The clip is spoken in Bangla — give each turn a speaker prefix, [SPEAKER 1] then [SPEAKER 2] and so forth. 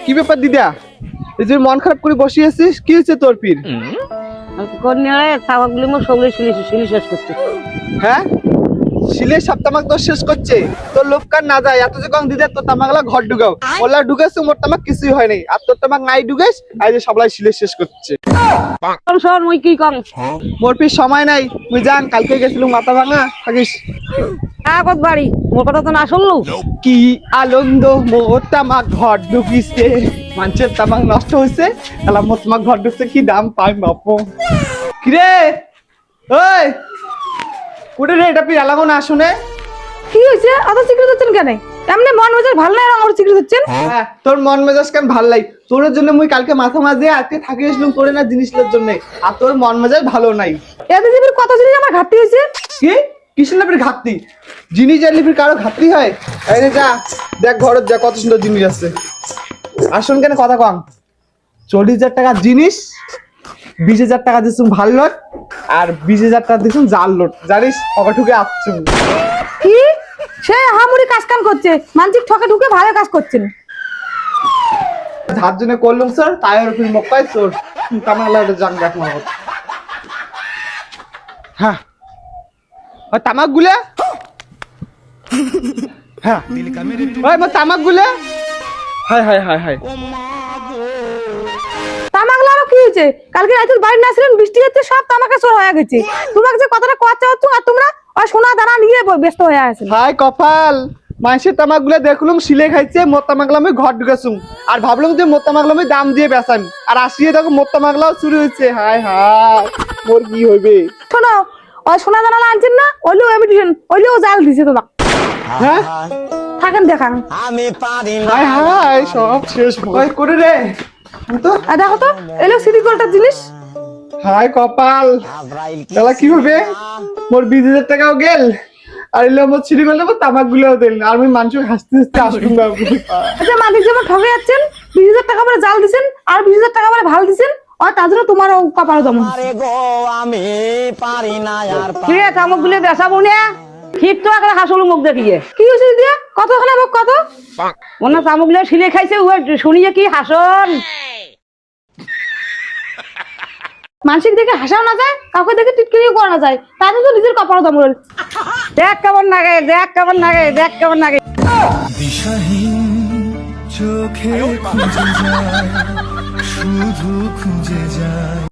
[SPEAKER 1] কি ব্যাপার দিদা, এই যে মন খারাপ করে বসে আছিস, কি হয়েছে তোর পীর?
[SPEAKER 2] শেষ করছে।
[SPEAKER 1] হ্যাঁ, শিলে সব তামাক তো শেষ করছে। তোর লোক কান না যায় এত যে কং দিদা তোর তামাকলা ঘর ঢুকাও ওলা ঢুকেছে, মোর তামাক কিছুই হয় নাই। আর তোর তামাক নাই ঢুকেস, আর যে সবাই শিলে শেষ করছে।
[SPEAKER 2] শোন মুই কি কম
[SPEAKER 1] মোর পীর সময় নাই, তুই জান কালকে গেছিলুম মাথা ভাঙা থাকিস।
[SPEAKER 2] কত বাড়ি মোর কথা তো না শুনলু।
[SPEAKER 1] কি আনন্দ, মোর তামাক ঘর ঢুকিছে, মানুষের তামাক নষ্ট হয়েছে, তাহলে মোর তামাক ঘর ঢুকছে, কি দাম পাই বাপু। কিরে ওই কোটে রে, এটা পীর আলাগো না শুনে।
[SPEAKER 2] কি হয়েছে অত সিগারেট হচ্ছেন কেন? এমনি মন মেজাজ ভালো নাই আর সিগারেট হচ্ছেন।
[SPEAKER 1] হ্যাঁ, তোর মন মেজাজ কেন ভাল লাই? তোর জন্য মুই কালকে মাথা মাঝে আজকে থাকি আসলাম তোরে না জিনিসটার জন্য, আর তোর মন মেজাজ ভালো নাই।
[SPEAKER 2] এতে জিবির কত জিনিস আমার ঘাটতি হয়েছে।
[SPEAKER 1] কি কিসের লাভের ঘাটতি? জিনিস আর লিপির কারো ঘাটতি হয়? এই রে যা দেখ ঘরত যা, কত সুন্দর জিনিস আছে। আসুন কেন কথা কম, 40,000 টাকা জিনিস, 20,000 টাকা দিছুম ভাল লোট, আর 20,000 টাকা দিছুম জাল লোট, জানিস কবে ঠুকে আসছুম।
[SPEAKER 2] কি সে হামুড়ি কাজ কাম করছে, মানসিক ঠকে ঢুকে ভালো কাজ করছেন।
[SPEAKER 1] যার জন্য করলুম স্যার, তাই ওর ফির মক্কায় চোর তামালা জান দেখ মা। হ্যাঁ ওই তামাক গুলা, হ্যাঁ ওই মোর তামাক গুলা, হায় হায় হায় হায়।
[SPEAKER 2] তামাকলা আরো কি হয়েছে? কালকে রাতে বাড়ি না ছিলেন, বৃষ্টি হচ্ছে, সব তামাকে চোর হয়ে গেছে। তোমাকে যে কথাটা কোয়াচ্ছে হচ্ছে, আর তোমরা ওই সোনা দানা নিয়ে ব্যস্ত হয়ে আছেন।
[SPEAKER 1] হায় কপাল, মাসের তামাক গুলা দেখলুম শিলে খাইছে, মোর তামাকলা আমি ঘর ঢুকেছুম, আর ভাবলাম যে মোর তামাকলা আমি দাম দিয়ে বেচাম, আর আসিয়ে দেখো মোর তামাকলাও চুরি হয়েছে। হায় হায়, মোর কি হইবে?
[SPEAKER 2] শোনো, ওই সোনা দানা আনছেন না, ওইলেও ইমিটেশন, ওইলেও জাল দিছে তোমাক।
[SPEAKER 1] হ্যাঁ
[SPEAKER 2] থাকেন দেখান।
[SPEAKER 1] হায় হায়, সব শেষ হয় করে রে তো।
[SPEAKER 2] আর দেখো তো এলো সিটি গোল্ডের জিনিস।
[SPEAKER 1] হায় কপাল, তাহলে কি হবে? মোর 20,000 টাকাও গেল, আর এলো মোর ছিড়ি গেল, মোর তামাক গুলোও দিল, আর আমি মানুষকে হাসতে হাসতে আসলুম বাবু।
[SPEAKER 2] আচ্ছা মালিক যেমন ঠকে যাচ্ছেন, 20,000 টাকা বলে জাল দিছেন, আর 20,000 টাকা বলে ভাল দিছেন, আর তার জন্য তোমারও কপাল দমন।
[SPEAKER 3] আমি পারি না আর
[SPEAKER 2] ঠিক আছে, তামাক গুলো বেসাবো না, ঠিক তো একটা হাসল মুখ দেখিয়ে। কি হয়েছে দিদি, কতখানে মুখ কত মনে তামাক গুলো শিলে খাইছে, শুনিয়ে কি হাসন। মানসিক দেখে হাসাও না যায়, কাউকে দেখে টিটকিরিও করা না যায়, তাদের তো নিজের কপাল দমন। দেখ কেমন লাগে, দেখ কেমন লাগে, দেখ কেমন লাগে।
[SPEAKER 4] দিশাহীন চোখে খুঁজে যায়, শুধু খুঁজে যায়